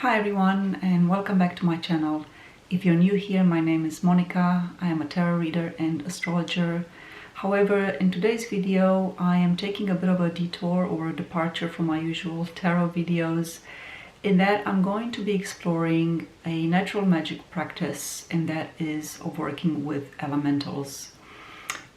Hi everyone, and welcome back to my channel. If you're new here, my name is Monica. I am a tarot reader and astrologer. However, in today's video I am taking a bit of a detour or a departure from my usual tarot videos, in that I'm going to be exploring a natural magic practice, and that is of working with elementals.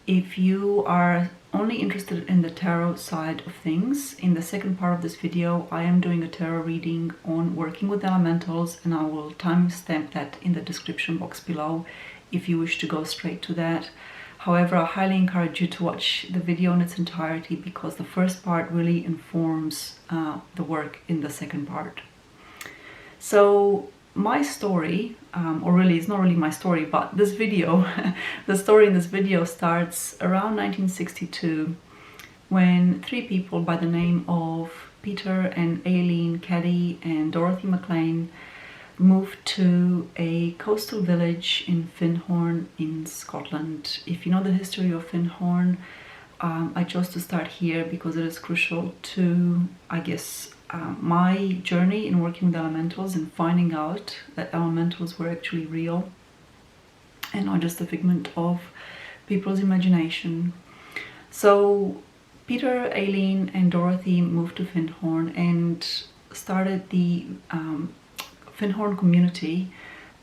If you are only interested in the tarot side of things, in the second part of this video I am doing a tarot reading on working with elementals, and I will timestamp that in the description box below if you wish to go straight to that. However, I highly encourage you to watch the video in its entirety, because the first part really informs the work in the second part. So my story, or really it's not really my story, but this video, the story in this video starts around 1962, when three people by the name of Peter and Aileen Caddy and Dorothy McLean moved to a coastal village in Findhorn in Scotland. If you know the history of Findhorn, I chose to start here because it is crucial to, I guess, my journey in working with elementals and finding out that elementals were actually real and not just a figment of people's imagination. So Peter, Aileen and Dorothy moved to Findhorn and started the Findhorn community.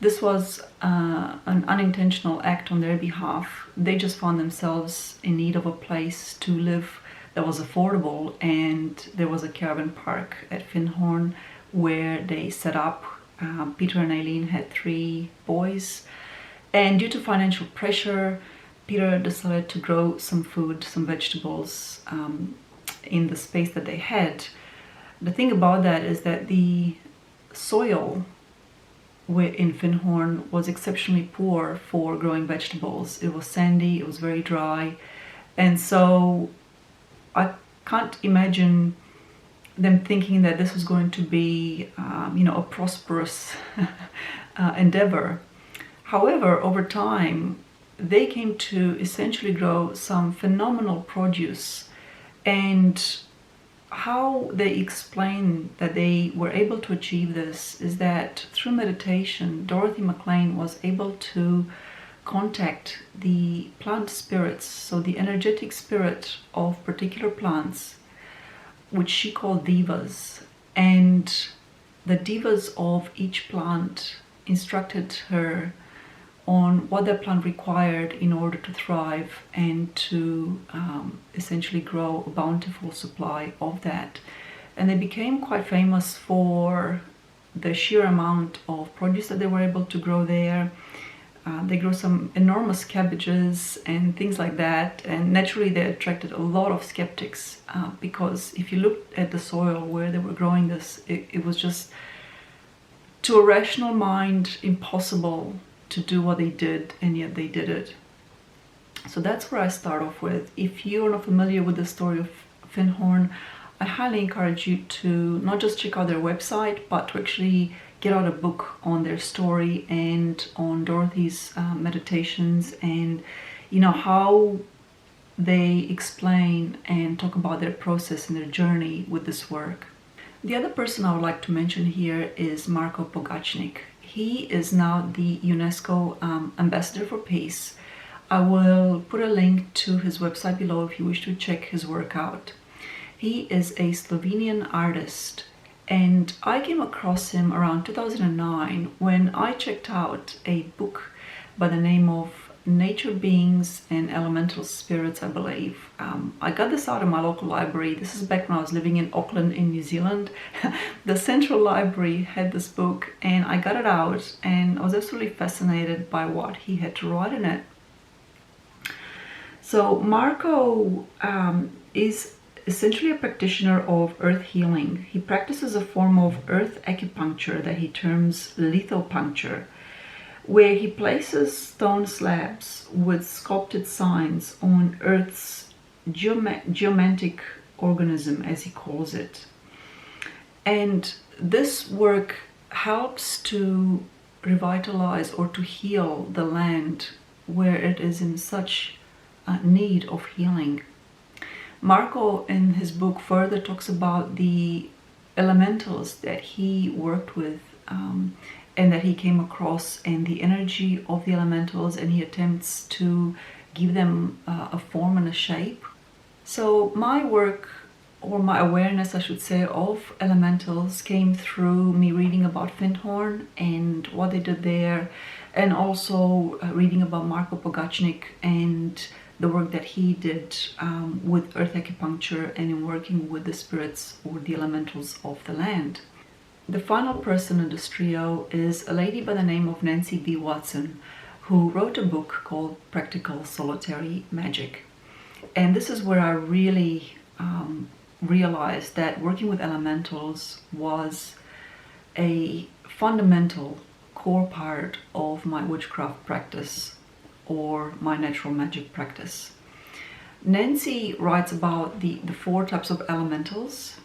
This was an unintentional act on their behalf. They just found themselves in need of a place to live that was affordable, and there was a caravan park at Findhorn where they set up. Peter and Aileen had three boys, and due to financial pressure, Peter decided to grow some food, some vegetables in the space that they had. The thing about that is that the soil in Findhorn was exceptionally poor for growing vegetables. It was sandy, it was very dry, and so I can't imagine them thinking that this was going to be, a prosperous endeavor. However, over time, they came to essentially grow some phenomenal produce, and how they explain that they were able to achieve this is that through meditation, Dorothy McLean was able to contact the plant spirits, so the energetic spirit of particular plants, which she called divas, and the divas of each plant instructed her on what that plant required in order to thrive and to essentially grow a bountiful supply of that. And they became quite famous for the sheer amount of produce that they were able to grow there. They grew some enormous cabbages and things like that, and naturally they attracted a lot of skeptics because if you looked at the soil where they were growing this, it was just, to a rational mind, impossible to do what they did, and yet they did it. So that's where I start off with. If you're not familiar with the story of Findhorn, I highly encourage you to not just check out their website, but to actually get out a book on their story and on Dorothy's meditations, and how they explain and talk about their process and their journey with this work. The other person I would like to mention here is Marko Pogacnik. He is now the UNESCO Ambassador for Peace. I will put a link to his website below if you wish to check his work out. He is a Slovenian artist, and I came across him around 2009 when I checked out a book by the name of Nature Beings and Elemental Spirits, I believe. I got this out of my local library. This is back when I was living in Auckland in New Zealand. The Central Library had this book, and I got it out, and I was absolutely fascinated by what he had to write in it. So Marko is essentially a practitioner of earth healing. He practices a form of earth acupuncture that he terms lithopuncture, where he places stone slabs with sculpted signs on Earth's geomantic organism, as he calls it. And this work helps to revitalize or to heal the land where it is in such need of healing. Marko in his book further talks about the elementals that he worked with and that he came across, and the energy of the elementals, and he attempts to give them a form and a shape. So my work, or my awareness I should say, of elementals came through me reading about Findhorn and what they did there, and also reading about Marko Pogacnik and the work that he did with earth acupuncture and in working with the spirits or the elementals of the land. The final person in this trio is a lady by the name of Nancy B. Watson, who wrote a book called Practical Solitary Magic. And this is where I really realized that working with elementals was a fundamental core part of my witchcraft practice or my natural magic practice. Nancy writes about the 4 types of elementals.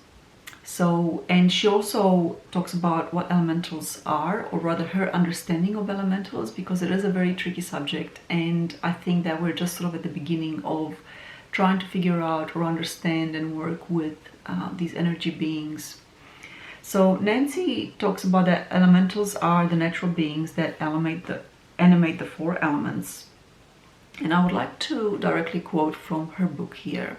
So, and she also talks about what elementals are, or rather her understanding of elementals, because it is a very tricky subject, and I think that we're just sort of at the beginning of trying to figure out or understand and work with these energy beings. So Nancy talks about that elementals are the natural beings that animate the 4 elements. And I would like to directly quote from her book here.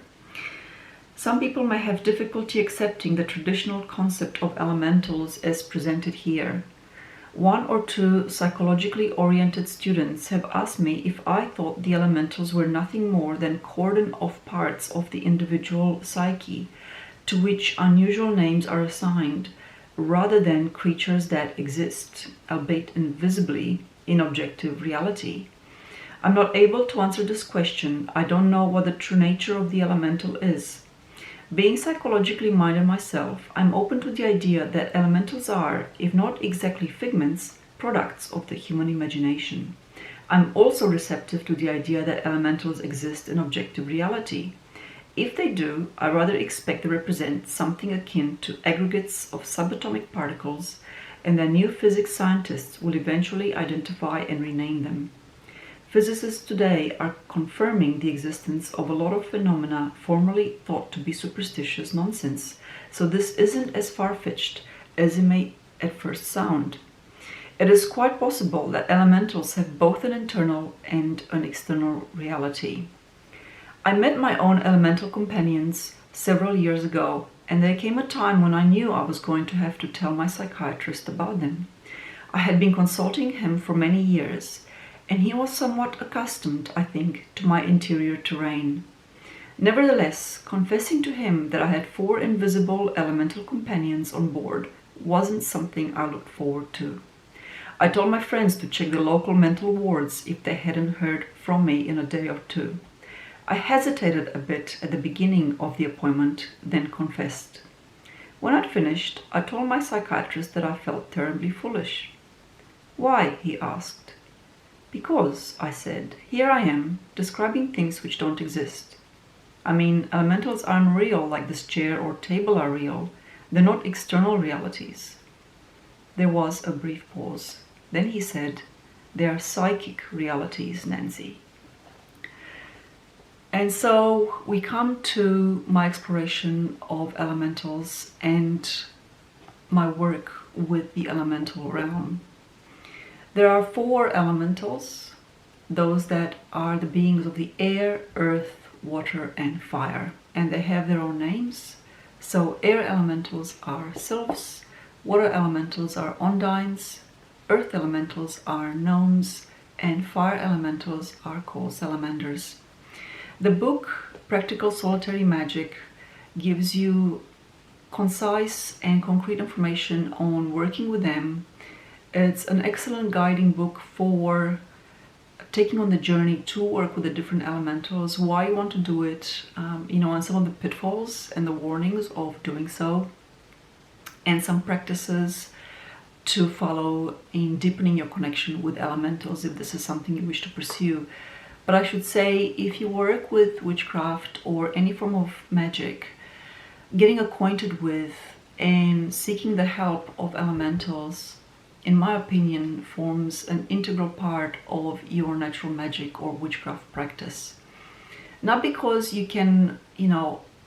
Some people may have difficulty accepting the traditional concept of elementals as presented here. 1 or 2 psychologically oriented students have asked me if I thought the elementals were nothing more than cordon-off parts of the individual psyche, to which unusual names are assigned, rather than creatures that exist, albeit invisibly, in objective reality. I'm not able to answer this question. I don't know what the true nature of the elemental is. Being psychologically minded myself, I'm open to the idea that elementals are, if not exactly figments, products of the human imagination. I'm also receptive to the idea that elementals exist in objective reality. If they do, I rather expect they represent something akin to aggregates of subatomic particles, and that new physics scientists will eventually identify and rename them. Physicists today are confirming the existence of a lot of phenomena formerly thought to be superstitious nonsense, so this isn't as far-fetched as it may at first sound. It is quite possible that elementals have both an internal and an external reality. I met my own elemental companions several years ago, and there came a time when I knew I was going to have to tell my psychiatrist about them. I had been consulting him for many years, and he was somewhat accustomed, I think, to my interior terrain. Nevertheless, confessing to him that I had 4 invisible elemental companions on board wasn't something I looked forward to. I told my friends to check the local mental wards if they hadn't heard from me in a day or 2. I hesitated a bit at the beginning of the appointment, then confessed. When I'd finished, I told my psychiatrist that I felt terribly foolish. "Why?" he asked. "Because," I said, "here I am, describing things which don't exist. I mean, elementals aren't real like this chair or table are real. They're not external realities." There was a brief pause. Then he said, "They are psychic realities, Nancy." And so we come to my exploration of elementals and my work with the elemental realm. There are 4 elementals, those that are the beings of the air, earth, water, and fire, and they have their own names. So air elementals are sylphs, water elementals are ondines, earth elementals are gnomes, and fire elementals are called salamanders. The book, Practical Solitary Magic, gives you concise and concrete information on working with them. It's an excellent guiding book for taking on the journey to work with the different elementals, why you want to do it, and some of the pitfalls and the warnings of doing so, and some practices to follow in deepening your connection with elementals if this is something you wish to pursue. But I should say, if you work with witchcraft or any form of magic, getting acquainted with and seeking the help of elementals, in my opinion, forms an integral part of your natural magic or witchcraft practice. Not because you can,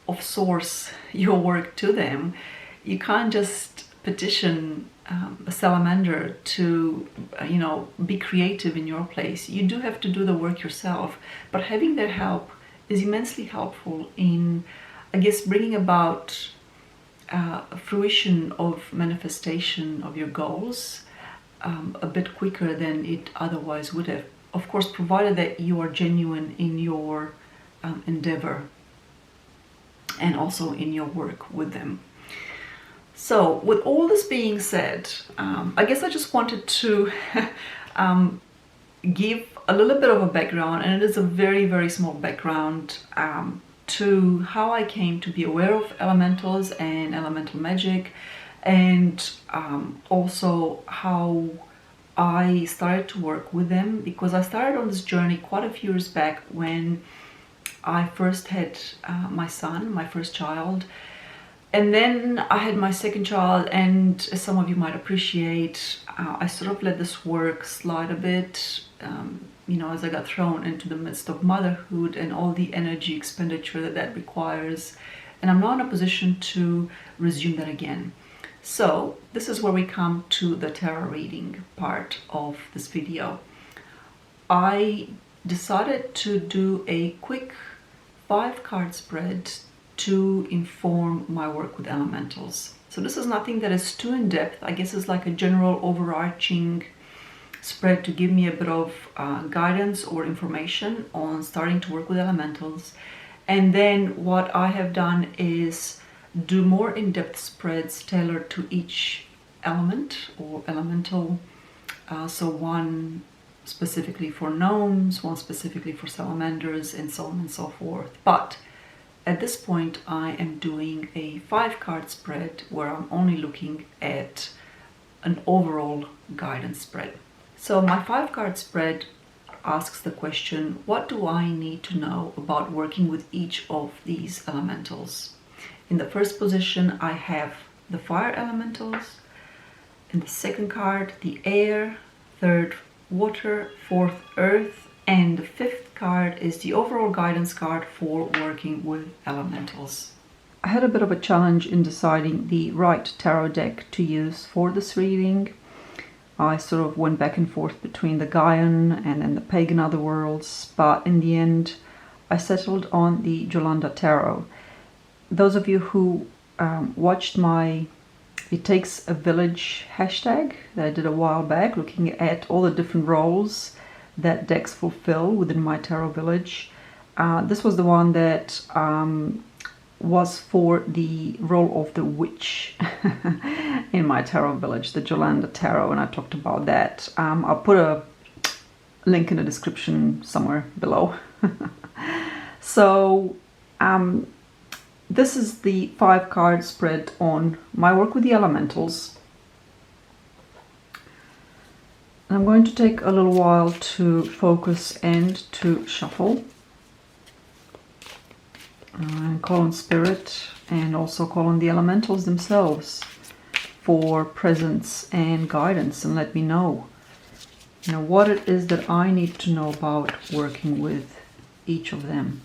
outsource your work to them. you can't just petition a salamander to, be creative in your place. You do have to do the work yourself, but having their help is immensely helpful in, I guess, bringing about fruition of manifestation of your goals a bit quicker than it otherwise would have. Of course, provided that you are genuine in your endeavor and also in your work with them. So with all this being said, I guess I just wanted to give a little bit of a background, and it is a very, very small background, to how I came to be aware of elementals and elemental magic, and also how I started to work with them, because I started on this journey quite a few years back when I first had my son, my first child. And then I had my second child, and as some of you might appreciate, I sort of let this work slide a bit, as I got thrown into the midst of motherhood and all the energy expenditure that requires. And I'm not in a position to resume that again. So this is where we come to the tarot reading part of this video. I decided to do a quick 5-card spread to inform my work with elementals. So this is nothing that is too in-depth. I guess it's like a general overarching spread to give me a bit of guidance or information on starting to work with elementals. And then what I have done is do more in-depth spreads tailored to each element or elemental. So one specifically for gnomes, one specifically for salamanders, and so on and so forth. But at this point, I am doing a 5-card spread where I'm only looking at an overall guidance spread. So my 5-card spread asks the question, what do I need to know about working with each of these elementals? In the first position, I have the fire elementals. In the second card, the air. Third, water. Fourth, earth. And the 5th card is the overall guidance card for working with elementals. I had a bit of a challenge in deciding the right tarot deck to use for this reading. I sort of went back and forth between the Gaian and then the Pagan Otherworlds, but in the end I settled on the Jolanda Tarot. Those of you who watched my It Takes a Village hashtag that I did a while back, looking at all the different roles that decks fulfill within my tarot village. This was the one that was for the role of the witch in my tarot village, the Jolanda Tarot, and I talked about that. I'll put a link in the description somewhere below. So this is the 5-card spread on my work with the elementals. I'm going to take a little while to focus and to shuffle and call on spirit, and also call on the elementals themselves for presence and guidance, and let me know, what it is that I need to know about working with each of them.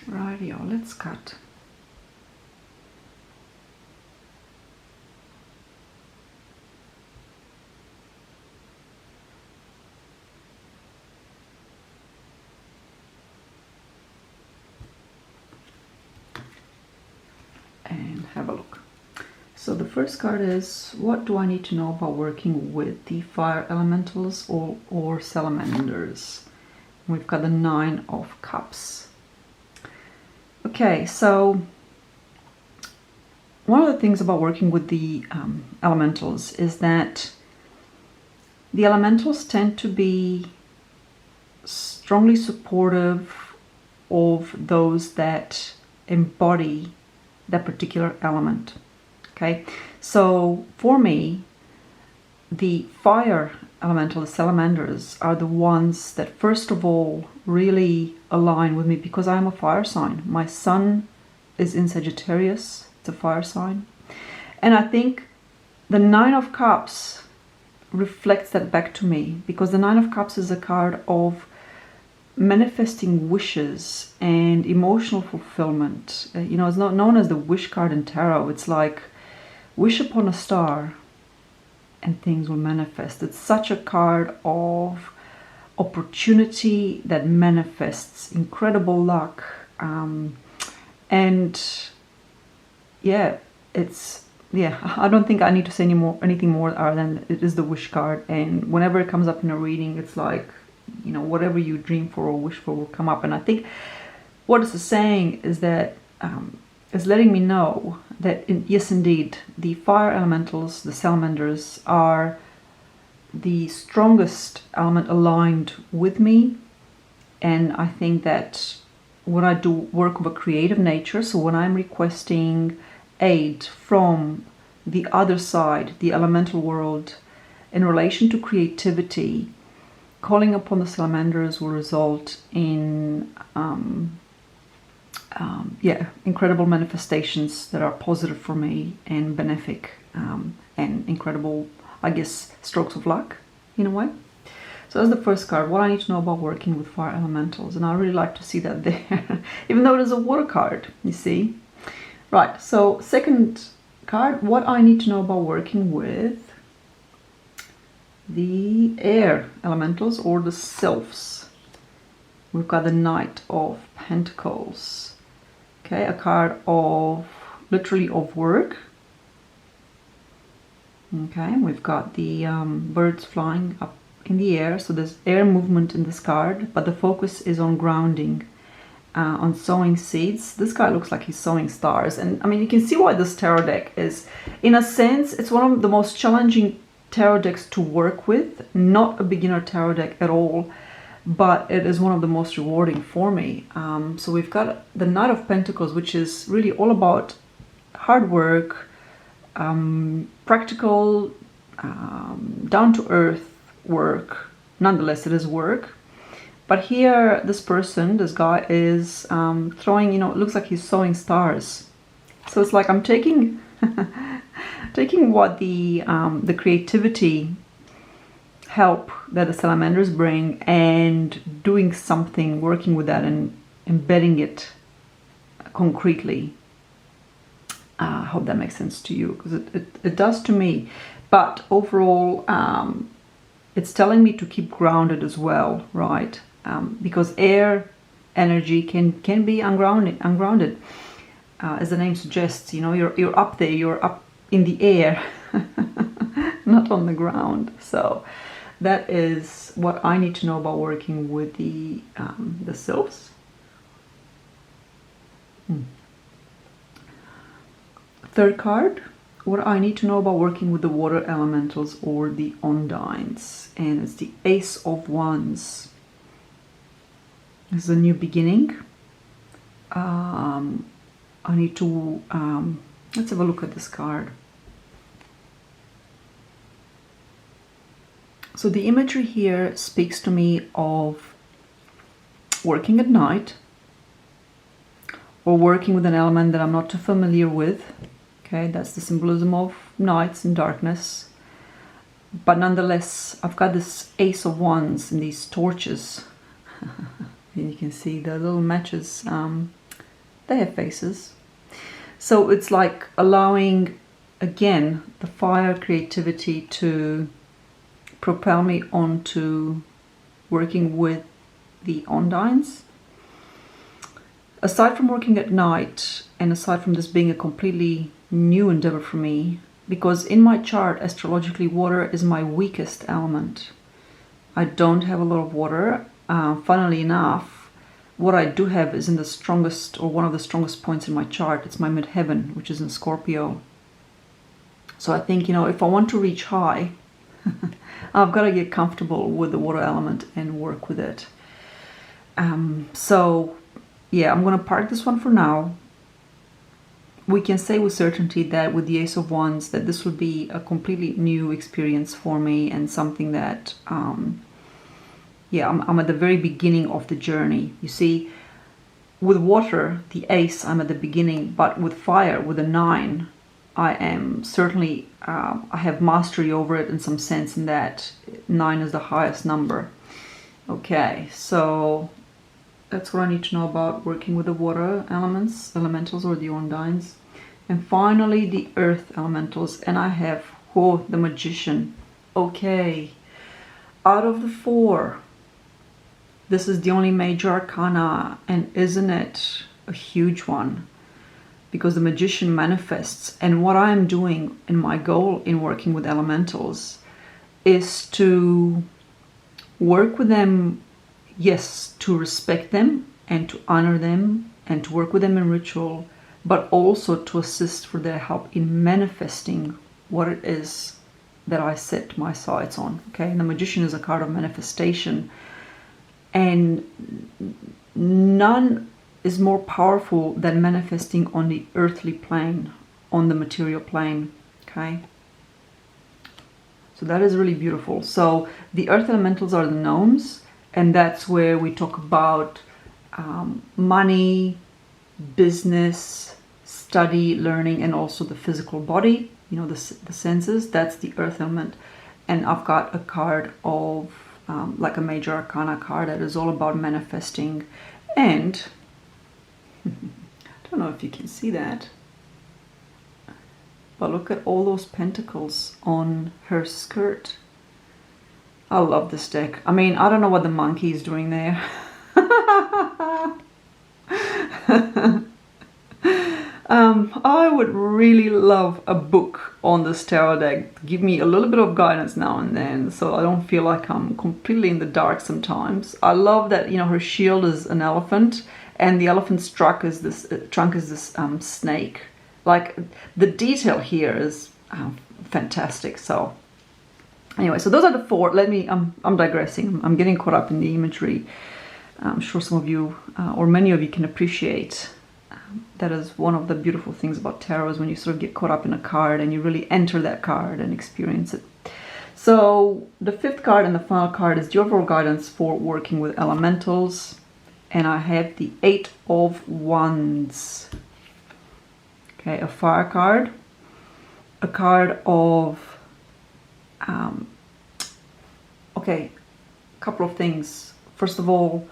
Rightio, let's cut. And have a look. So the first card is, what do I need to know about working with the fire elementals or salamanders? We've got the 9 of Cups. Okay, so one of the things about working with the elementals is that the elementals tend to be strongly supportive of those that embody that particular element. Okay, so for me, the fire elemental, the salamanders, are the ones that first of all really align with me because I'm a fire sign. My sun is in Sagittarius, it's a fire sign. And I think the Nine of Cups reflects that back to me, because the Nine of Cups is a card of manifesting wishes and emotional fulfillment. You know, it's not known as the wish card in tarot. It's like wish upon a star and things will manifest. It's such a card of opportunity that manifests, incredible luck, and yeah, I don't think I need to say anything more other than it is the wish card. And whenever it comes up in a reading, it's like, you know, whatever you dream for or wish for will come up. And I think what this is saying is that is letting me know that yes, indeed, the fire elementals, the salamanders, are the strongest element aligned with me. And I think that when I do work of a creative nature, so when I'm requesting aid from the other side, the elemental world, in relation to creativity, calling upon the salamanders will result in incredible manifestations that are positive for me and benefic, and incredible, I guess, strokes of luck in a way. So that's the first card, what I need to know about working with fire elementals. And I really like to see that there, even though it is a water card, you see. Right, so second card, what I need to know about working with the air elementals or the sylphs. We've got the Knight of Pentacles. Okay, a card of literally of work. Okay, we've got the birds flying up in the air, so there's air movement in this card, but the focus is on grounding, on sowing seeds. This guy looks like he's sowing stars, and I mean, you can see why this tarot deck is, in a sense, it's one of the most challenging tarot decks to work with. Not a beginner tarot deck at all, but it is one of the most rewarding for me. So we've got the Knight of Pentacles, which is really all about hard work, practical, down-to-earth work. Nonetheless, it is work. But here, this guy is throwing, you know, it looks like he's sowing stars. So it's like I'm taking taking what the creativity help that the salamanders bring and doing something, working with that and embedding it concretely. I hope that makes sense to you, because it does to me. But overall, it's telling me to keep grounded as well, right? Because air energy can be ungrounded. As the name suggests, you know, you're up there, you're up in the air, not on the ground. So that is what I need to know about working with the sylphs. Third card, what I need to know about working with the water elementals or the Ondines, and it's the Ace of Wands. This is a new beginning. I need to let's have a look at this card. So the imagery here speaks to me of working at night or working with an element that I'm not too familiar with. Okay, that's the symbolism of nights and darkness. But nonetheless, I've got this Ace of Wands and these torches. And you can see the little matches, they have faces. So it's like allowing, again, the fire creativity to propel me onto working with the Ondines. Aside from working at night, and aside from this being a completely new endeavor for me, because in my chart, astrologically, water is my weakest element. I don't have a lot of water. Funnily enough, what I do have is in the strongest, or one of the strongest points in my chart. It's my midheaven, which is in Scorpio. So I think, you know, if I want to reach high, I've got to get comfortable with the water element and work with it. So yeah, I'm gonna park this one for now. We can say with certainty that with the Ace of Wands that this will be a completely new experience for me, and something that yeah, I'm at the very beginning of the journey. You see, with water, the Ace, I'm at the beginning, but with fire, with a 9, I am certainly, I have mastery over it in some sense, in that 9 is the highest number. Okay, so that's what I need to know about working with the water elementals or the undines. And finally the earth elementals, and I have, oh, the Magician. Okay, out of the 4, this is the only major arcana, and isn't it a huge one? Because the Magician manifests, and what I am doing in my goal in working with elementals is to work with them, yes, to respect them and to honor them and to work with them in ritual, but also to assist for their help in manifesting what it is that I set my sights on. Okay, and the Magician is a card of manifestation, and none is more powerful than manifesting on the earthly plane, on the material plane. Okay, so that is really beautiful. So the earth elementals are the gnomes, and that's where we talk about money, business, study, learning, and also the physical body, you know, the senses. That's the earth element. And I've got a card of like a major arcana card that is all about manifesting. And I don't know if you can see that, but look at all those pentacles on her skirt. I love this deck. I mean, I don't know what the monkey is doing there. I would really love a book on this tarot deck. Give me a little bit of guidance now and then, so I don't feel like I'm completely in the dark sometimes. I love that, you know, her shield is an elephant, and the elephant's trunk is this snake. Like, the detail here is fantastic. So anyway, so those are the 4. Let me, I'm digressing. I'm getting caught up in the imagery. I'm sure some of you, or many of you, can appreciate. That is one of the beautiful things about tarot, is when you sort of get caught up in a card and you really enter that card and experience it. So the 5th card and the final card is the overall guidance for working with elementals. And I have the 8 of Wands. Okay, a fire card. A card of... okay, a couple of things. First of all,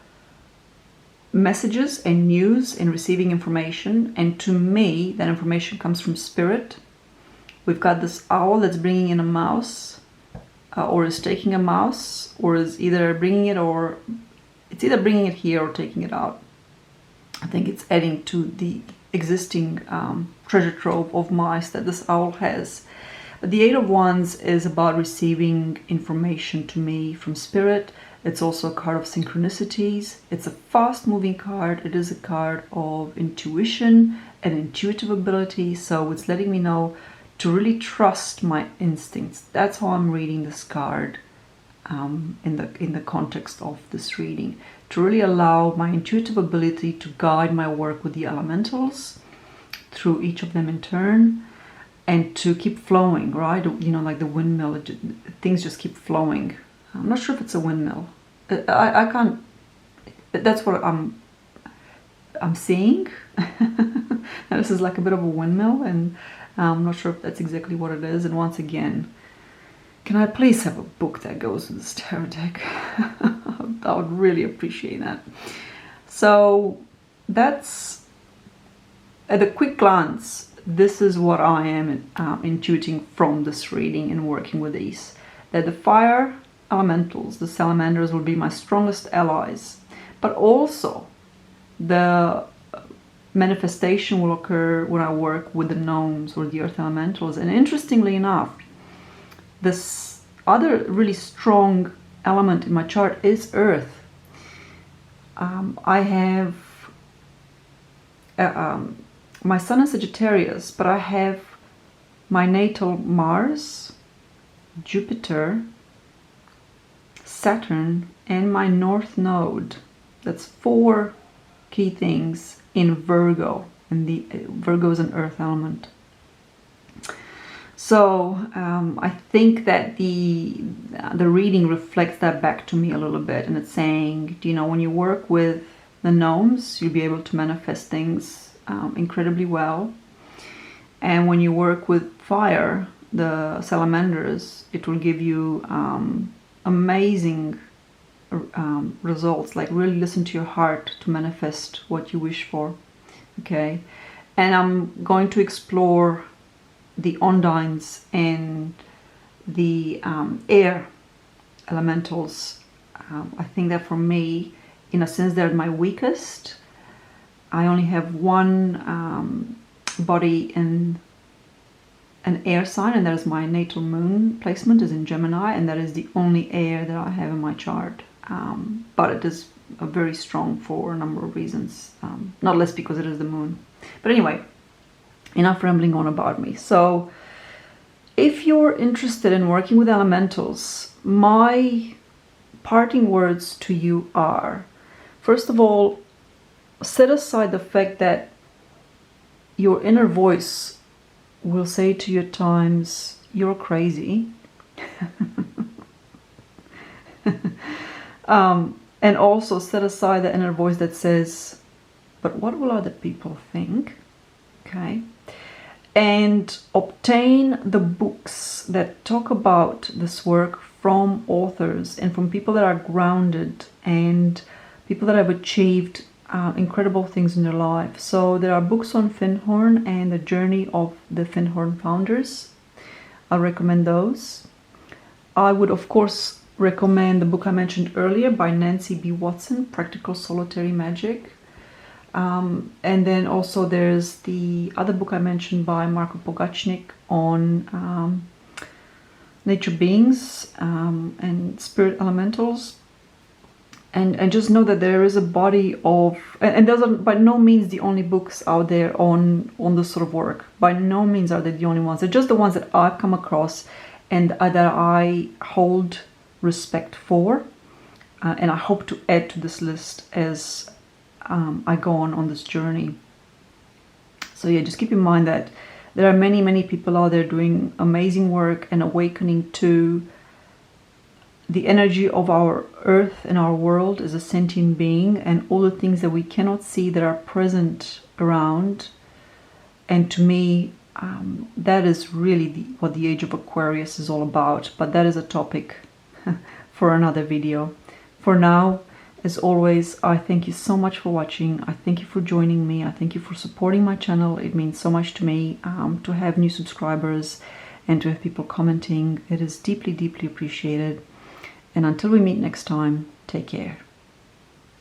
messages and news and receiving information, and to me that information comes from spirit. We've got this owl that's bringing in a mouse, or is taking a mouse, or is either bringing it, or it's either bringing it here or taking it out. I think it's adding to the existing treasure trove of mice that this owl has. But the 8 of Wands is about receiving information to me from spirit. It's also a card of synchronicities. It's a fast-moving card. It is a card of intuition and intuitive ability. So it's letting me know to really trust my instincts. That's how I'm reading this card in the context of this reading. To really allow my intuitive ability to guide my work with the elementals through each of them in turn, and to keep flowing, right? You know, like the windmill, things just keep flowing. I'm not sure if it's a windmill. I can't, that's what I'm seeing. Now this is like a bit of a windmill, and I'm not sure if that's exactly what it is. And once again, can I please have a book that goes with this tarot deck? I would really appreciate that. So that's, at a quick glance, this is what I am intuiting from this reading and working with these. That the fire elementals, the salamanders, will be my strongest allies, but also the manifestation will occur when I work with the gnomes or the earth elementals. And interestingly enough, this other really strong element in my chart is earth. I have my sun is Sagittarius, but I have my natal Mars, Jupiter, Saturn, and my North Node That's 4 key things in Virgo, and the Virgo is an earth element. So I think that the reading reflects that back to me a little bit, and it's saying, you know, when you work with the gnomes, you'll be able to manifest things incredibly well. And when you work with fire, the salamanders, it will give you amazing results. Like, really listen to your heart to manifest what you wish for. Okay, and I'm going to explore the Ondines and the air elementals. I think that for me, in a sense, they're my weakest. I only have one body in an air sign, and that is my natal moon placement is in Gemini, and that is the only air that I have in my chart. But it is very strong for a number of reasons, not less because it is the moon. But anyway, enough rambling on about me. So if you're interested in working with elementals, my parting words to you are, first of all, set aside the fact that your inner voice will say to you at times, you're crazy. And also set aside the inner voice that says, but what will other people think? Okay. And obtain the books that talk about this work from authors and from people that are grounded and people that have achieved incredible things in their life. So there are books on Findhorn and the journey of the Findhorn founders. I recommend those. I would, of course, recommend the book I mentioned earlier by Nancy B. Watson, Practical Solitary Magic. And then also there's the other book I mentioned by Marko Pogachnik on nature beings and spirit elementals. And just know that there is a body of, and those are by no means the only books out there on this sort of work. By no means are they the only ones. They're just the ones that I've come across and that I hold respect for. And I hope to add to this list as I go on this journey. So yeah, just keep in mind that there are many, many people out there doing amazing work and awakening to the energy of our earth and our world as a sentient being, and all the things that we cannot see that are present around. And to me, that is really what the age of Aquarius is all about. But that is a topic for another video. For now, as always, I thank you so much for watching. I thank you for joining me. I thank you for supporting my channel. It means so much to me to have new subscribers and to have people commenting. It is deeply, deeply appreciated. And until we meet next time, take care.